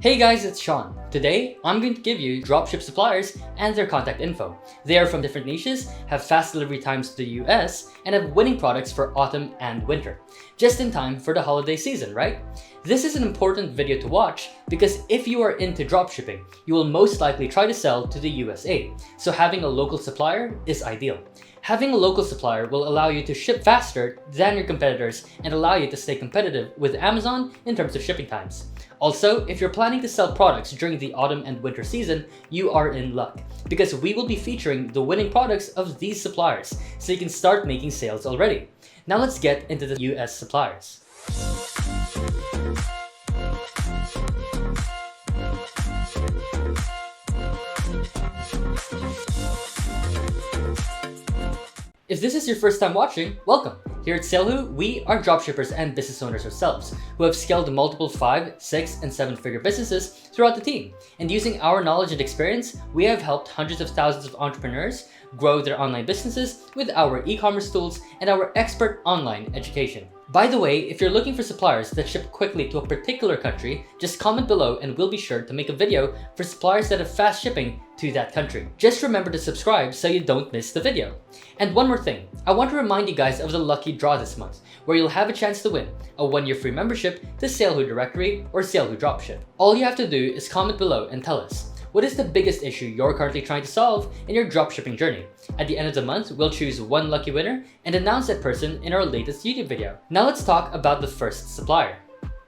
Hey guys, it's Sean. Today, I'm going to give you dropship suppliers and their contact info. They are from different niches, have fast delivery times to the US, and have winning products for autumn and winter. Just in time for the holiday season, right? This is an important video to watch because if you are into dropshipping, you will most likely try to sell to the USA. So having a local supplier is ideal. Having a local supplier will allow you to ship faster than your competitors and allow you to stay competitive with Amazon in terms of shipping times. Also, if you're planning to sell products during the autumn and winter season, you are in luck because we will be featuring the winning products of these suppliers so you can start making sales already. Now let's get into the US suppliers. If this is your first time watching, welcome! Here at SaleHoo, we are dropshippers and business owners ourselves who have scaled multiple 5, 6, and 7-figure businesses throughout the team. And using our knowledge and experience, we have helped hundreds of thousands of entrepreneurs grow their online businesses with our e-commerce tools and our expert online education. By the way, if you're looking for suppliers that ship quickly to a particular country, just comment below and we'll be sure to make a video for suppliers that have fast shipping to that country. Just remember to subscribe so you don't miss the video. And one more thing, I want to remind you guys of the lucky draw this month, where you'll have a chance to win a 1-year free membership to SaleHoo Directory or SaleHoo Dropship. All you have to do is comment below and tell us, what is the biggest issue you're currently trying to solve in your dropshipping journey? At the end of the month, we'll choose one lucky winner and announce that person in our latest YouTube video. Now let's talk about the first supplier.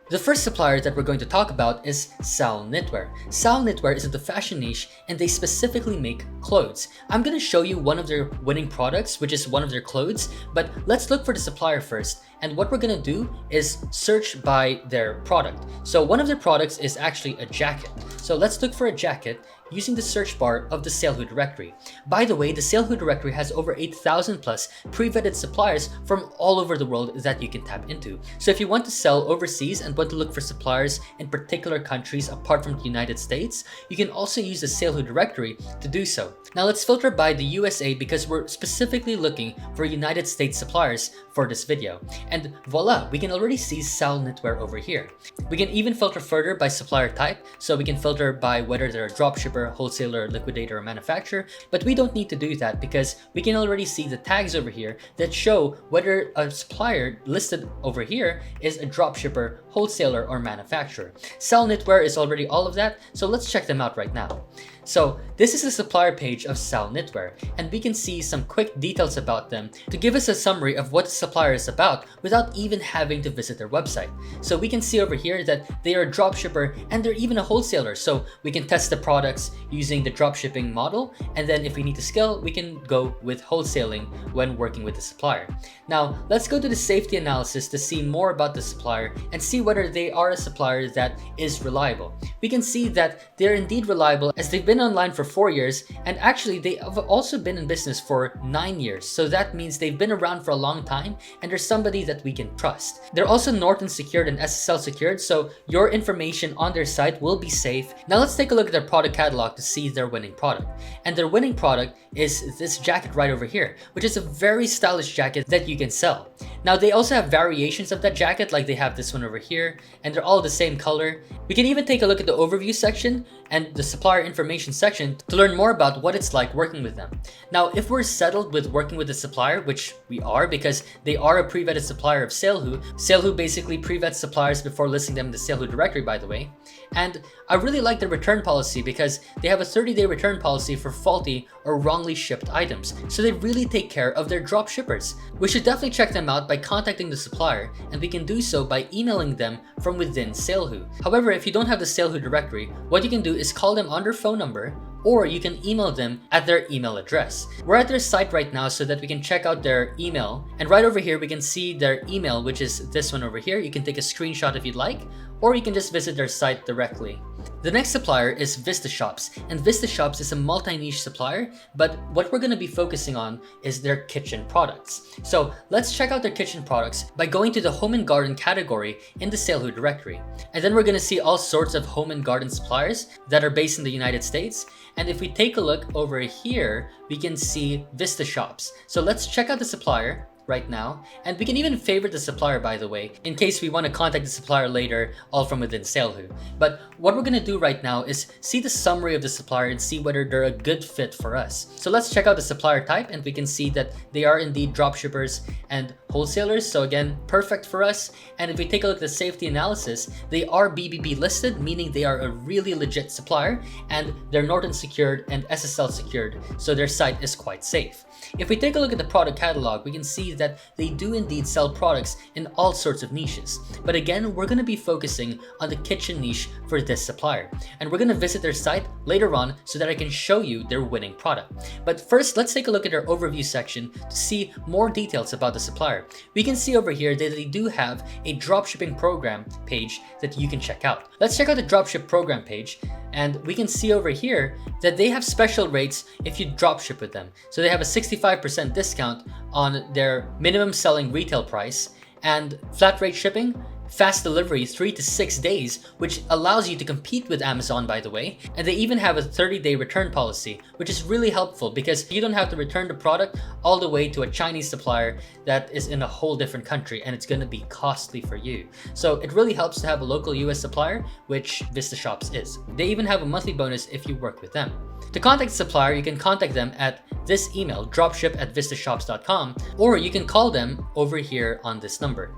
The first supplier that we're going to talk about is SaleHoo Knitwear. SaleHoo Knitwear is in the fashion niche and they specifically make clothes. I'm going to show you one of their winning products, which is one of their clothes, but let's look for the supplier first. And what we're going to do is search by their product. So one of their products is actually a jacket. So let's look for a jacket using the search bar of the SaleHoo Directory. By the way, the SaleHoo Directory has over 8,000 plus pre-vetted suppliers from all over the world that you can tap into. So if you want to sell overseas and want to look for suppliers in particular countries apart from the United States, you can also use the SaleHoo Directory to do so. Now let's filter by the USA because we're specifically looking for United States suppliers for this video. And voila, we can already see SaleHoo Knitwear over here. We can even filter further by supplier type, so we can filter by whether they're a dropshipper, wholesaler, liquidator, or manufacturer, but we don't need to do that because we can already see the tags over here that show whether a supplier listed over here is a dropshipper, wholesaler, or manufacturer. SaleHoo Knitwear is already all of that, so let's check them out right now. So this is the supplier page of SaleHoo Knitwear, and we can see some quick details about them to give us a summary of what the supplier is about without even having to visit their website. So we can see over here that they are a dropshipper and they're even a wholesaler, so we can test the products using the dropshipping model, and then if we need to scale, we can go with wholesaling when working with the supplier. Now let's go to the safety analysis to see more about the supplier and see whether they are a supplier that is reliable. We can see that they're indeed reliable as they've been online for 4 years, and actually they have also been in business for 9 years. So that means they've been around for a long time and they're somebody that we can trust. They're also Norton secured and SSL secured, so your information on their site will be safe. Now let's take a look at their product catalog to see their winning product. And their winning product is this jacket right over here, which is a very stylish jacket that you can sell. Now they also have variations of that jacket, like they have this one over here, and they're all the same color. We can even take a look at the overview section and the supplier information section to learn more about what it's like working with them. Now, if we're settled with working with the supplier, which we are because they are a pre-vetted supplier of SaleHoo. SaleHoo basically pre-vets suppliers before listing them in the SaleHoo Directory, by the way. And I really like their return policy because they have a 30-day return policy for faulty or wrongly shipped items. So they really take care of their drop shippers. We should definitely check them out by contacting the supplier, and we can do so by emailing them from within SaleHoo. However, if you don't have the SaleHoo Directory, what you can do is call them on their phone number, or you can email them at their email address. We're at their site right now so that we can check out their email, and right over here we can see their email, which is this one over here. You can take a screenshot if you'd like, or you can just visit their site directly. The next supplier is VistaShops, and VistaShops is a multi-niche supplier, but what we're going to be focusing on is their kitchen products. So let's check out their kitchen products by going to the home and garden category in the SaleHoo Directory. And then we're going to see all sorts of home and garden suppliers that are based in the United States. And if we take a look over here, we can see VistaShops. So let's check out the supplier right now, and we can even favorite the supplier, by the way, in case we want to contact the supplier later, all from within SaleHoo. But what we're going to do right now is see the summary of the supplier and see whether they're a good fit for us. So let's check out the supplier type, and we can see that they are indeed dropshippers and wholesalers. So again, perfect for us. And if we take a look at the safety analysis, they are BBB listed, meaning they are a really legit supplier, and they're Norton secured and SSL secured, so their site is quite safe. If we take a look at the product catalog, we can see that they do indeed sell products in all sorts of niches. But again, we're going to be focusing on the kitchen niche for this supplier. And we're going to visit their site later on so that I can show you their winning product. But first, let's take a look at their overview section to see more details about the supplier. We can see over here that they do have a dropshipping program page that you can check out. Let's check out the dropship program page, and we can see over here that they have special rates if you dropship with them. So they have a 65% discount on their minimum selling retail price, and flat rate shipping, fast delivery 3 to 6 days, which allows you to compete with Amazon, by the way. And they even have a 30-day return policy, which is really helpful because you don't have to return the product all the way to a Chinese supplier that is in a whole different country, and it's going to be costly for you. So it really helps to have a local US supplier, which VistaShops is. They even have a monthly bonus if you work with them. To contact the supplier, you can contact them at this email, dropship@vistashops.com, or you can call them over here on this number.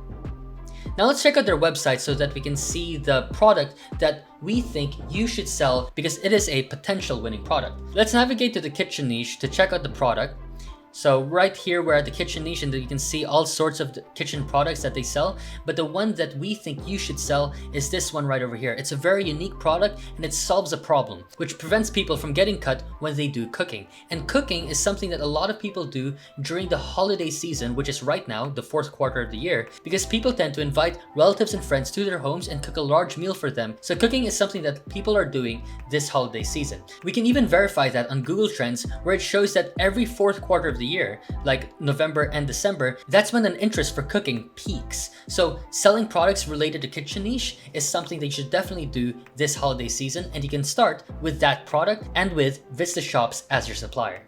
Now let's check out their website so that we can see the product that we think you should sell because it is a potential winning product. Let's navigate to the kitchen niche to check out the product. So right here, we're at the kitchen niche, and you can see all sorts of kitchen products that they sell. But the one that we think you should sell is this one right over here. It's a very unique product, and it solves a problem, which prevents people from getting cut when they do cooking. And cooking is something that a lot of people do during the holiday season, which is right now, the fourth quarter of the year, because people tend to invite relatives and friends to their homes and cook a large meal for them. So cooking is something that people are doing this holiday season. We can even verify that on Google Trends, where it shows that every fourth quarter of the year, like November and December, that's when an interest for cooking peaks. So selling products related to kitchen niche is something that you should definitely do this holiday season, and you can start with that product and with VistaShops as your supplier.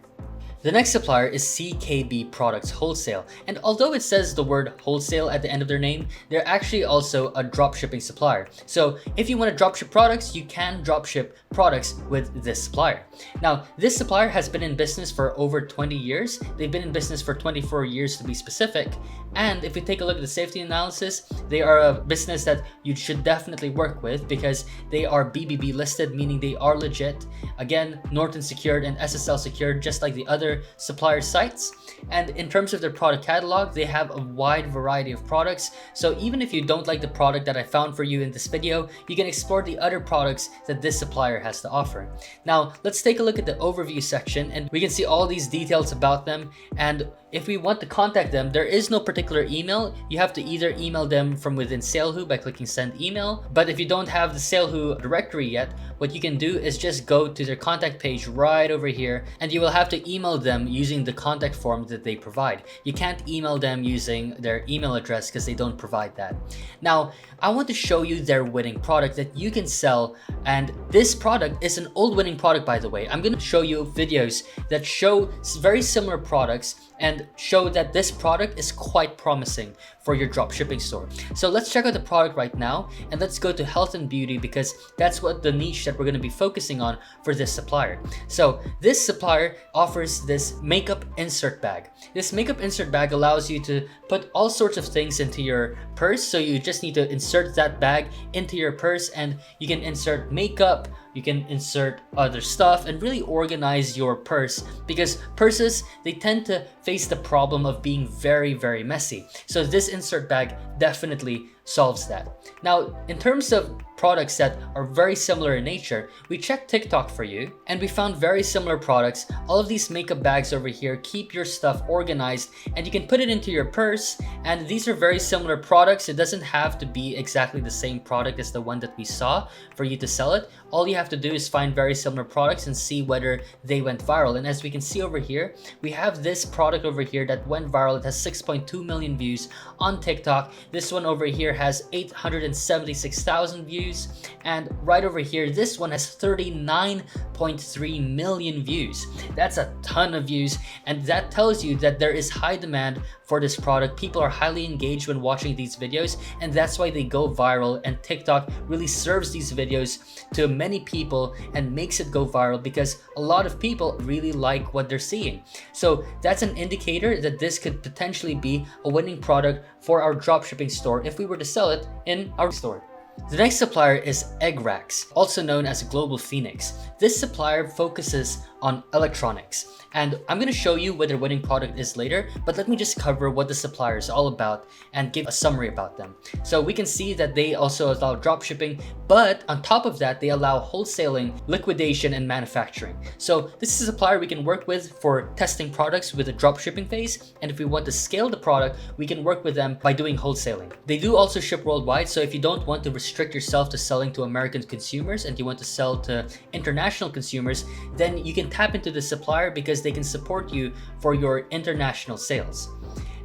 The next supplier is CKB Products Wholesale, and although it says the word wholesale at the end of their name, they're actually also a dropshipping supplier. So if you want to dropship products, you can dropship products with this supplier. Now, this supplier has been in business for over 20 years. They've been in business for 24 years to be specific. And if we take a look at the safety analysis, they are a business that you should definitely work with because they are BBB listed, meaning they are legit. Again, Norton secured and SSL secured, just like the other supplier sites. And in terms of their product catalog, they have a wide variety of products. So even if you don't like the product that I found for you in this video, you can explore the other products that this supplier has to offer. Now, let's take a look at the overview section, and we can see all these details about them. And if we want to contact them, there is no particular email. You have to either email them from within SaleHoo by clicking send email. But if you don't have the SaleHoo directory yet, what you can do is just go to their contact page right over here, and you will have to email them using the contact form that they provide. You can't email them using their email address because they don't provide that. Now, I want to show you their winning product that you can sell, and this product is an old winning product, by the way. I'm going to show you videos that show very similar products and show that this product is quite promising for your dropshipping store. So let's check out the product right now, and let's go to health and beauty because that's what the niche that we're going to be focusing on for this supplier. So this supplier offers this makeup insert bag. This makeup insert bag allows you to put all sorts of things into your purse. So you just need to insert that bag into your purse, and you can insert makeup, you can insert other stuff, and really organize your purse, because purses, they tend to face the problem of being very, very messy. So this insert bag definitely solves that. Now, in terms of products that are very similar in nature, we checked TikTok for you, and we found very similar products. All of these makeup bags over here keep your stuff organized, and you can put it into your purse, and these are very similar products. It doesn't have to be exactly the same product as the one that we saw for you to sell it. All you have to do is find very similar products and see whether they went viral. And as we can see over here, we have this product over here that went viral. It has 6.2 million views on TikTok. This one over here has 876,000 views, and right over here, this one has 39.3 million views. That's a ton of views, and that tells you that there is high demand for this product. People are highly engaged when watching these videos, and that's why they go viral, and TikTok really serves these videos to many people and makes it go viral because a lot of people really like what they're seeing. So that's an indicator that this could potentially be a winning product for our dropshipping store if we were to sell it in our store. The next supplier is Egg Racks, also known as Global Phoenix. This supplier focuses on electronics, and I'm going to show you what their winning product is later, but let me just cover what the supplier is all about and give a summary about them. So we can see that they also allow dropshipping, but on top of that, they allow wholesaling, liquidation, and manufacturing. So this is a supplier we can work with for testing products with a dropshipping phase, and if we want to scale the product, we can work with them by doing wholesaling. They do also ship worldwide, so if you don't want to restrict yourself to selling to American consumers and you want to sell to international consumers, then you can tap into the supplier because they can support you for your international sales.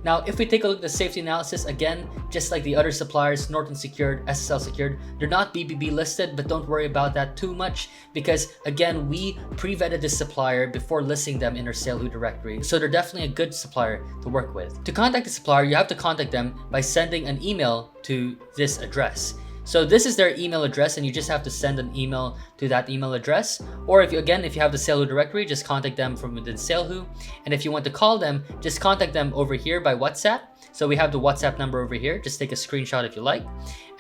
Now, if we take a look at the safety analysis, again, just like the other suppliers, Norton Secured, SSL Secured, they're not BBB listed, but don't worry about that too much because, again, we pre-vetted this supplier before listing them in our SaleHoo Directory. So they're definitely a good supplier to work with. To contact the supplier, you have to contact them by sending an email to this address. So this is their email address, and you just have to send an email to that email address. Or if you have the SaleHoo Directory, just contact them from within SaleHoo. And if you want to call them, just contact them over here by WhatsApp. So we have the WhatsApp number over here. Just take a screenshot if you like.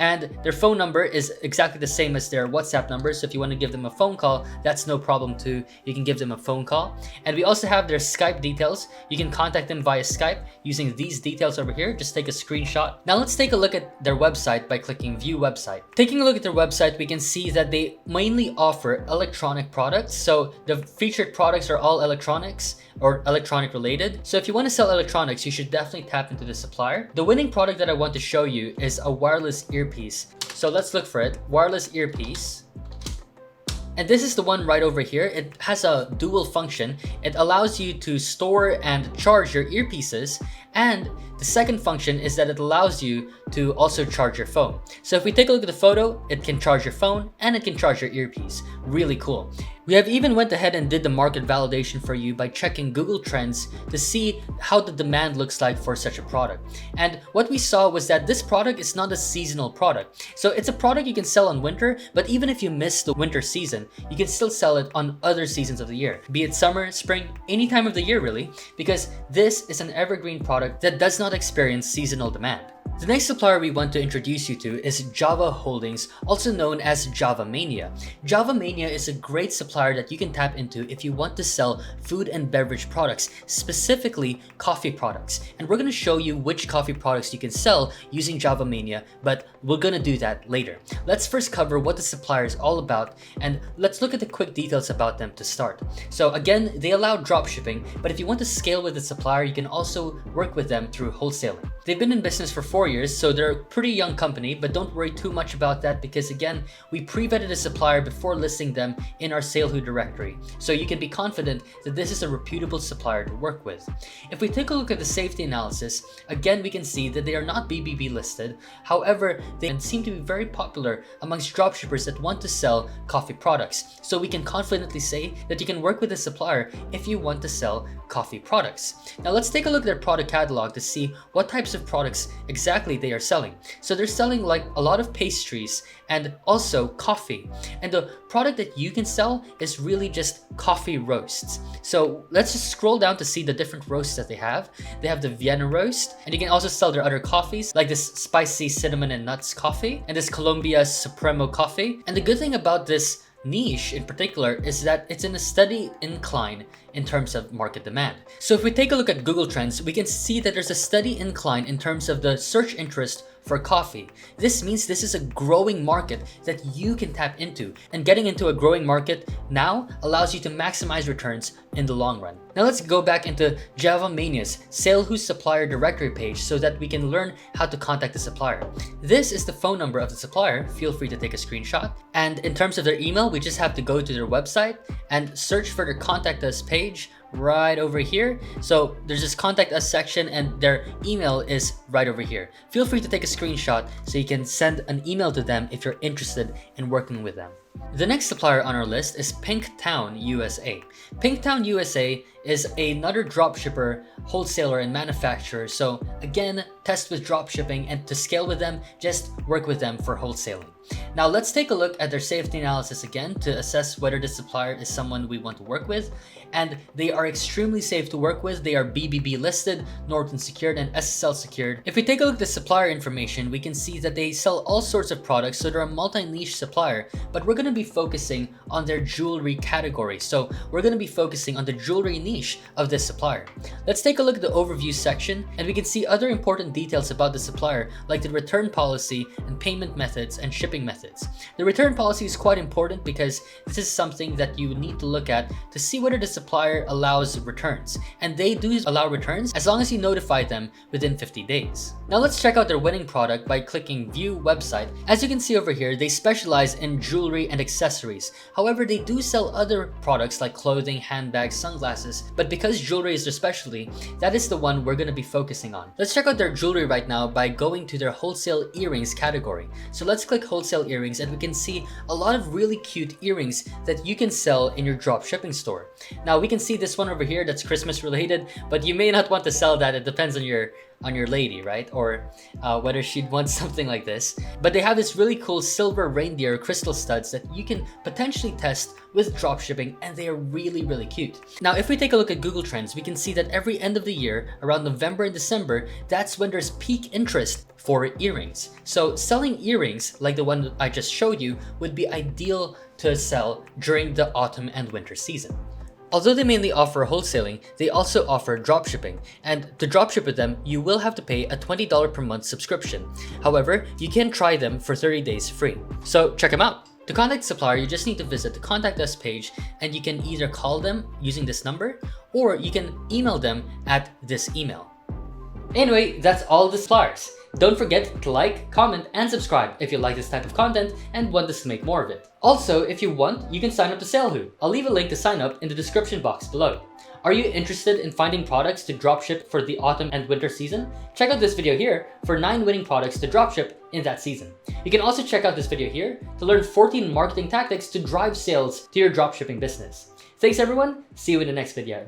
And their phone number is exactly the same as their WhatsApp number. So if you want to give them a phone call, that's no problem too. You can give them a phone call. And we also have their Skype details. You can contact them via Skype using these details over here. Just take a screenshot. Now let's take a look at their website by clicking View Website. Taking a look at their website, we can see that they mainly offer electronic products. So the featured products are all electronics or electronic related. So if you want to sell electronics, you should definitely tap into the supplier. The winning product that I want to show you is a wireless earpiece. So let's look for it. Wireless earpiece. And this is the one right over here. It has a dual function. It allows you to store and charge your earpieces. And the second function is that it allows you to also charge your phone. So if we take a look at the photo, it can charge your phone and it can charge your earpiece. Really cool. We have even went ahead and did the market validation for you by checking Google Trends to see how the demand looks like for such a product. And what we saw was that this product is not a seasonal product. So it's a product you can sell in winter, but even if you miss the winter season, you can still sell it on other seasons of the year, be it summer, spring, any time of the year really, because this is an evergreen product that does not experience seasonal demand. The next supplier we want to introduce you to is Java Holdings, also known as Java Mania. Java Mania is a great supplier that you can tap into if you want to sell food and beverage products, specifically coffee products. And we're going to show you which coffee products you can sell using Java Mania, but we're going to do that later. Let's first cover what the supplier is all about, and let's look at the quick details about them to start. So again, they allow dropshipping, but if you want to scale with the supplier, you can also work with them through wholesaling. They've been in business for 4 years, so they're a pretty young company, but don't worry too much about that because again, we pre-vetted a supplier before listing them in our SaleHoo Directory. So you can be confident that this is a reputable supplier to work with. If we take a look at the safety analysis, again, we can see that they are not BBB listed. However, they seem to be very popular amongst dropshippers that want to sell coffee products. So we can confidently say that you can work with a supplier if you want to sell coffee products. Now let's take a look at their product catalog to see what types of products exactly they are selling. So they're selling like a lot of pastries and also coffee. And the product that you can sell is really just coffee roasts. So let's just scroll down to see the different roasts that they have. They have the Vienna roast, and you can also sell their other coffees like this spicy cinnamon and nuts coffee and this Colombia Supremo coffee. And the good thing about this niche in particular is that it's in a steady incline in terms of market demand. So if we take a look at Google Trends, we can see that there's a steady incline in terms of the search interest for coffee. This means this is a growing market that you can tap into, and getting into a growing market now allows you to maximize returns in the long run. Now let's go back into Java Mania's SaleHoo Supplier Directory page so that we can learn how to contact the supplier. This is the phone number of the supplier. Feel free to take a screenshot. And in terms of their email, we just have to go to their website and search for their contact us page right over here. So there's this contact us section and their email is right over here. Feel free to take a screenshot so you can send an email to them if you're interested in working with them. The next supplier on our list is Pinktown USA. Pinktown USA is another dropshipper, wholesaler, and manufacturer. So again, test with dropshipping, and to scale with them, just work with them for wholesaling. Now let's take a look at their safety analysis again to assess whether the supplier is someone we want to work with. And they are extremely safe to work with. They are BBB listed, Norton secured, and SSL secured. If we take a look at the supplier information, we can see that they sell all sorts of products, so they're a multi-niche supplier, but we're going to be focusing on their jewelry category. So we're going to be focusing on the jewelry niche of this supplier. Let's take a look at the overview section, and we can see other important details about the supplier, like the return policy and payment methods and shipping methods. The return policy is quite important because this is something that you need to look at to see whether the supplier allows returns, and they do allow returns as long as you notify them within 50 days. Now let's check out their winning product by clicking View Website. As you can see over here, they specialize in jewelry and accessories. However, they do sell other products like clothing, handbags, sunglasses, but because jewelry is their specialty, that is the one we're going to be focusing on. Let's check out their jewelry right now by going to their wholesale earrings category. So let's click wholesale earrings, and we can see a lot of really cute earrings that you can sell in your drop shipping store. Now we can see this one over here that's Christmas related, but you may not want to sell that. It depends on your lady, right? Or whether she'd want something like this. But they have this really cool silver reindeer crystal studs that you can potentially test with dropshipping, and they are really, really cute. Now, if we take a look at Google Trends, we can see that every end of the year, around November and December, that's when there's peak interest for earrings. So selling earrings, like the one that I just showed you, would be ideal to sell during the autumn and winter season. Although they mainly offer wholesaling, they also offer dropshipping, and to dropship with them, you will have to pay a $20 per month subscription. However, you can try them for 30 days free. So check them out. To contact the supplier, you just need to visit the Contact Us page, and you can either call them using this number, or you can email them at this email. Anyway, that's all the suppliers. Don't forget to like, comment, and subscribe if you like this type of content and want us to make more of it. Also, if you want, you can sign up to SaleHoo. I'll leave a link to sign up in the description box below. Are you interested in finding products to dropship for the autumn and winter season? Check out this video here for 9 winning products to dropship in that season. You can also check out this video here to learn 14 marketing tactics to drive sales to your dropshipping business. Thanks everyone, see you in the next video.